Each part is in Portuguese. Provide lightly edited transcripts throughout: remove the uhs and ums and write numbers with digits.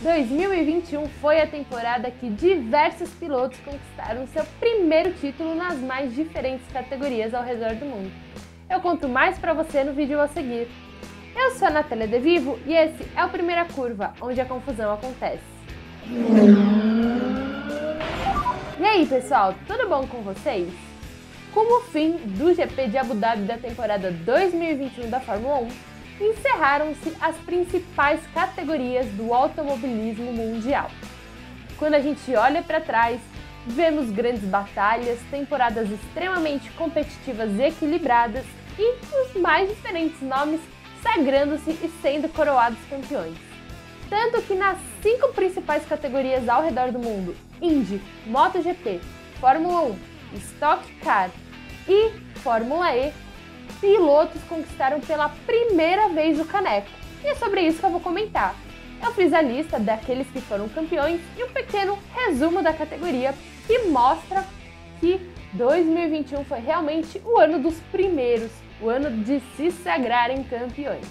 2021 foi a temporada que diversos pilotos conquistaram seu primeiro título nas mais diferentes categorias ao redor do mundo. Eu conto mais pra você no vídeo a seguir. Eu sou a Natália De Vivo e esse é o Primeira Curva, onde a confusão acontece. E aí pessoal, tudo bom com vocês? Com o fim do GP de Abu Dhabi da temporada 2021 da Fórmula 1, encerraram-se as principais categorias do automobilismo mundial. Quando a gente olha para trás, vemos grandes batalhas, temporadas extremamente competitivas e equilibradas e os mais diferentes nomes sagrando-se e sendo coroados campeões. Tanto que nas 5 principais categorias ao redor do mundo, Indy, MotoGP, Fórmula 1, Stock Car e Fórmula E, pilotos conquistaram pela primeira vez o caneco. E é sobre isso que eu vou comentar. Eu fiz a lista daqueles que foram campeões e um pequeno resumo da categoria que mostra que 2021 foi realmente o ano dos primeiros, o ano de se sagrarem campeões.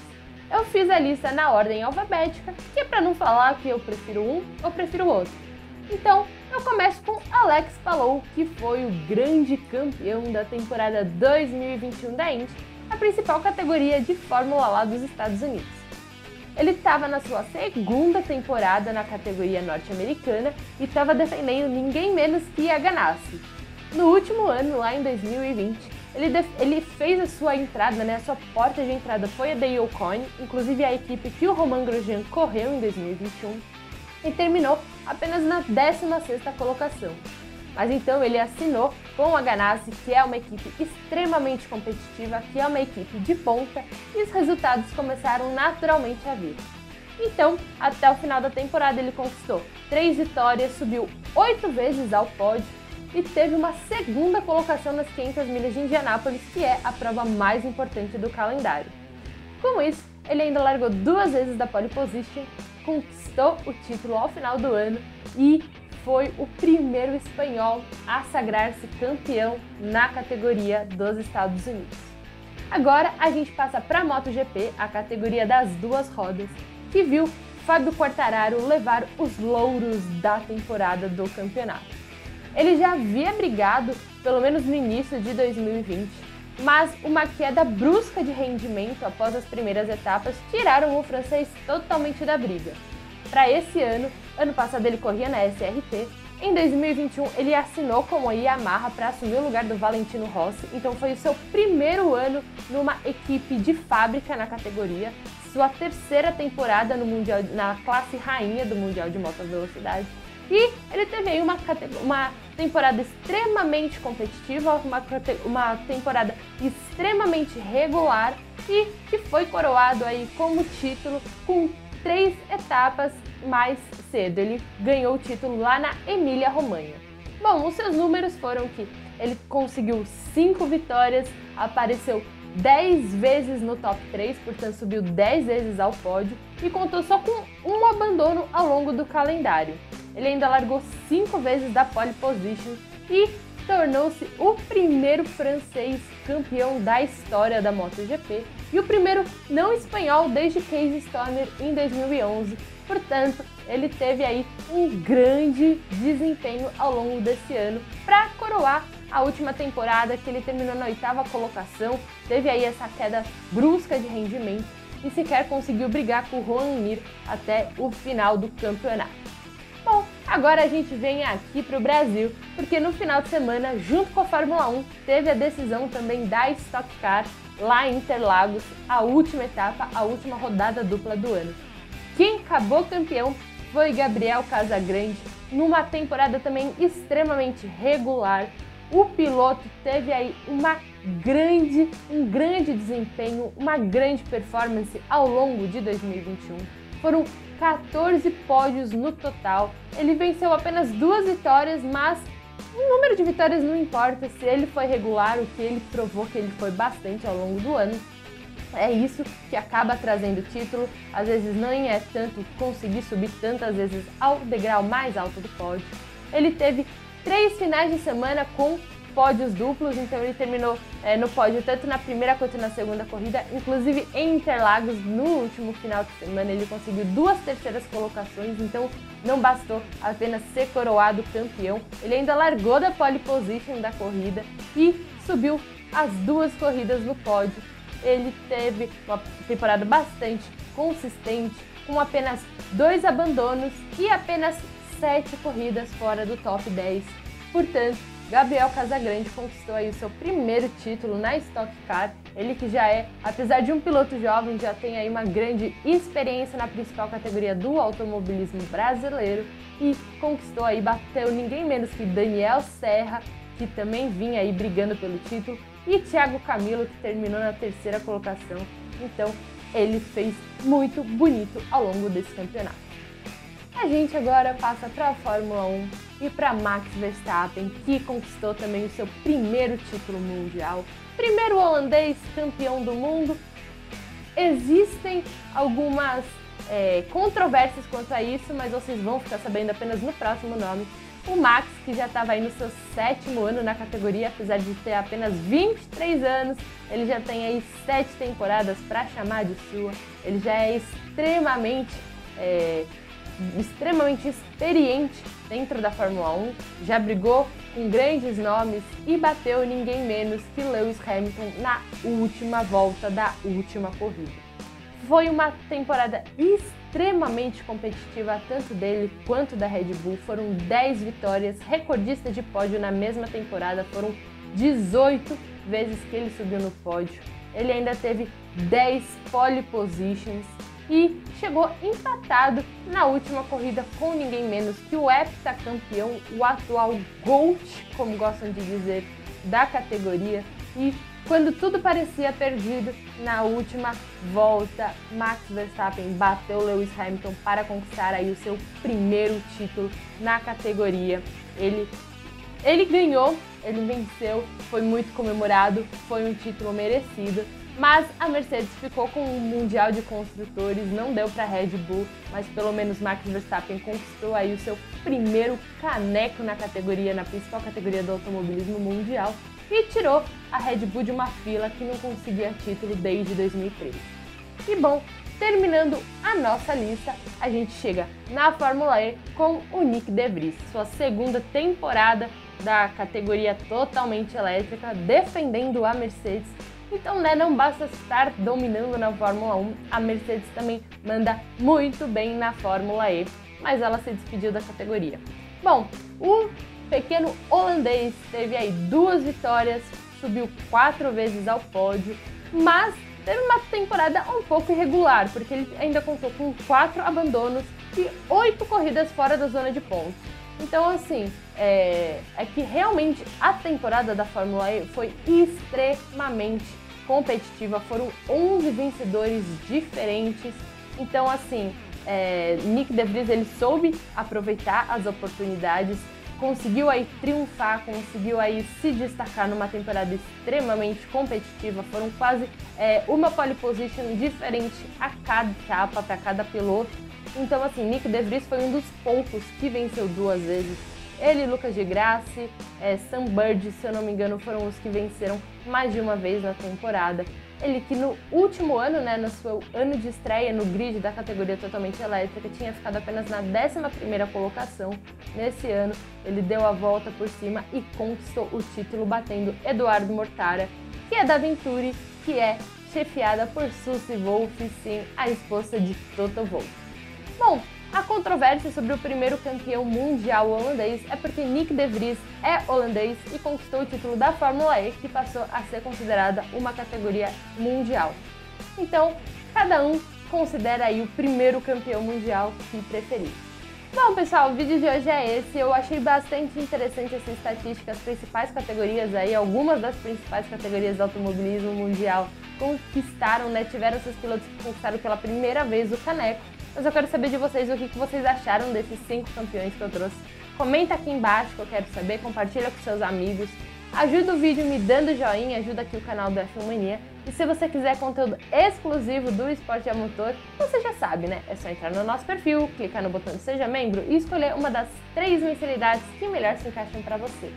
Eu fiz a lista na ordem alfabética, que é para não falar que eu prefiro um ou prefiro o outro. Então, eu começo com Alex Palou, que foi o grande campeão da temporada 2021 da Indy, a principal categoria de Fórmula lá dos Estados Unidos. Ele estava na sua segunda temporada na categoria norte-americana e estava defendendo ninguém menos que a Ganassi. No último ano, lá em 2020, ele fez a sua entrada, a sua porta de entrada foi a Dale Coyne, inclusive a equipe que o Romain Grosjean correu em 2021, e terminou apenas na 16ª colocação. Mas então ele assinou com a Ganassi, que é uma equipe extremamente competitiva, que é uma equipe de ponta, e os resultados começaram naturalmente a vir. Então, até o final da temporada ele conquistou 3 vitórias, subiu 8 vezes ao pódio e teve uma segunda colocação nas 500 milhas de Indianápolis, que é a prova mais importante do calendário. Com isso, ele ainda largou 2 vezes da pole position, conquistou o título ao final do ano e foi o primeiro espanhol a sagrar-se campeão na categoria dos Estados Unidos. Agora a gente passa para a MotoGP, a categoria das 2 rodas, que viu Fábio Quartararo levar os louros da temporada do campeonato. Ele já havia brigado, pelo menos no início de 2020, mas uma queda brusca de rendimento após as primeiras etapas tiraram o francês totalmente da briga. Para esse ano passado ele corria na SRT, em 2021 ele assinou com a Yamaha para assumir o lugar do Valentino Rossi, então foi o seu primeiro ano numa equipe de fábrica na categoria, sua 3ª temporada no mundial, na classe rainha do Mundial de Moto Velocidade. E ele teve aí uma temporada extremamente competitiva, uma temporada extremamente regular e que foi coroado aí como título com 3 etapas mais cedo. Ele ganhou o título lá na Emília-Romanha. Bom, os seus números foram que ele conseguiu 5 vitórias, apareceu 10 vezes no top 3, portanto subiu 10 vezes ao pódio e contou só com um abandono ao longo do calendário. Ele ainda largou 5 vezes da pole position e tornou-se o primeiro francês campeão da história da MotoGP e o primeiro não espanhol desde Casey Stoner em 2011. Portanto, ele teve aí um grande desempenho ao longo desse ano para coroar a última temporada, que ele terminou na 8ª colocação, teve aí essa queda brusca de rendimento e sequer conseguiu brigar com o Joan Mir até o final do campeonato. Bom, agora a gente vem aqui para o Brasil, porque no final de semana, junto com a Fórmula 1, teve a decisão também da Stock Car lá em Interlagos, a última etapa, a última rodada dupla do ano. Quem acabou campeão foi Gabriel Casagrande, numa temporada também extremamente regular. O piloto teve aí um grande desempenho, uma grande performance ao longo de 2021. Foram 14 pódios no total. Ele venceu apenas 2 vitórias, mas o número de vitórias não importa. Se ele foi regular, o que ele provou que ele foi bastante ao longo do ano. É isso que acaba trazendo o título. Às vezes nem é tanto conseguir subir tantas vezes ao degrau mais alto do pódio. Ele teve 3 finais de semana com pódios duplos, então ele terminou no pódio tanto na primeira quanto na segunda corrida, inclusive em Interlagos, no último final de semana ele conseguiu 2 terceiras colocações, então não bastou apenas ser coroado campeão, ele ainda largou da pole position da corrida e subiu as 2 corridas no pódio. Ele teve uma temporada bastante consistente, com apenas 2 abandonos e apenas 7 corridas fora do top 10. Portanto, Gabriel Casagrande conquistou aí o seu primeiro título na Stock Car. Ele que já é, apesar de um piloto jovem, já tem aí uma grande experiência na principal categoria do automobilismo brasileiro e conquistou aí, bateu ninguém menos que Daniel Serra, que também vinha aí brigando pelo título, e Thiago Camilo, que terminou na 3ª colocação. Então, ele fez muito bonito ao longo desse campeonato. A gente agora passa para a Fórmula 1 e para Max Verstappen, que conquistou também o seu primeiro título mundial. Primeiro holandês campeão do mundo. Existem algumas controvérsias quanto a isso, mas vocês vão ficar sabendo apenas no próximo nome. O Max, que já estava aí no seu 7º ano na categoria, apesar de ter apenas 23 anos, ele já tem aí 7 temporadas para chamar de sua. Ele já é extremamente experiente dentro da Fórmula 1, já brigou com grandes nomes e bateu ninguém menos que Lewis Hamilton na última volta da última corrida. Foi uma temporada extremamente competitiva, tanto dele quanto da Red Bull. Foram 10 vitórias, recordista de pódio na mesma temporada, foram 18 vezes que ele subiu no pódio. Ele ainda teve 10 pole positions e chegou empatado na última corrida com ninguém menos que o heptacampeão, o atual GOAT, como gostam de dizer, da categoria. E quando tudo parecia perdido, na última volta, Max Verstappen bateu Lewis Hamilton para conquistar aí o seu primeiro título na categoria. Ele ganhou, ele venceu, foi muito comemorado, foi um título merecido. Mas a Mercedes ficou com o Mundial de Construtores, não deu para a Red Bull, mas pelo menos Max Verstappen conquistou aí o seu primeiro caneco na categoria, na principal categoria do automobilismo mundial, e tirou a Red Bull de uma fila que não conseguia título desde 2013. E bom, terminando a nossa lista, a gente chega na Fórmula E com o Nyck de Vries, sua 2ª temporada da categoria totalmente elétrica, defendendo a Mercedes. Então, não basta estar dominando na Fórmula 1, a Mercedes também manda muito bem na Fórmula E, mas ela se despediu da categoria. Bom, o pequeno holandês teve aí 2 vitórias, subiu 4 vezes ao pódio, mas teve uma temporada um pouco irregular, porque ele ainda contou com 4 abandonos e 8 corridas fora da zona de pontos. Então, assim, é que realmente a temporada da Fórmula E foi extremamente competitiva, foram 11 vencedores diferentes. Então, assim, Nyck de Vries, ele soube aproveitar as oportunidades, conseguiu aí triunfar, conseguiu aí se destacar numa temporada extremamente competitiva. Foram quase uma pole position diferente a cada etapa, para cada piloto. Então, assim, Nyck de Vries foi um dos poucos que venceu 2 vezes. Ele e Lucas de Grassi, Sam Bird, se eu não me engano, foram os que venceram mais de uma vez na temporada. Ele que no último ano, no seu ano de estreia no grid da categoria totalmente elétrica, tinha ficado apenas na 11ª colocação. Nesse ano, ele deu a volta por cima e conquistou o título, batendo Eduardo Mortara, que é da Venturi, que é chefiada por Susie Wolff, sim, a esposa de Toto Wolff. Bom, a controvérsia sobre o primeiro campeão mundial holandês é porque Nyck de Vries é holandês e conquistou o título da Fórmula E, que passou a ser considerada uma categoria mundial. Então, cada um considera aí o primeiro campeão mundial que preferir. Bom, pessoal, o vídeo de hoje é esse. Eu achei bastante interessante essa estatística, as principais categorias aí, algumas das principais categorias do automobilismo mundial conquistaram, tiveram seus pilotos que conquistaram pela primeira vez o caneco. Mas eu quero saber de vocês o que vocês acharam desses 5 campeões que eu trouxe. Comenta aqui embaixo que eu quero saber, compartilha com seus amigos. Ajuda o vídeo me dando joinha, ajuda aqui o canal do F1 Mania. E se você quiser conteúdo exclusivo do Esporte a Motor, você já sabe, É só entrar no nosso perfil, clicar no botão de Seja Membro e escolher uma das 3 mensalidades que melhor se encaixam para você.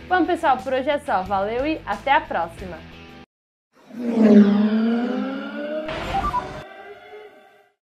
Bom, pessoal, por hoje é só. Valeu e até a próxima!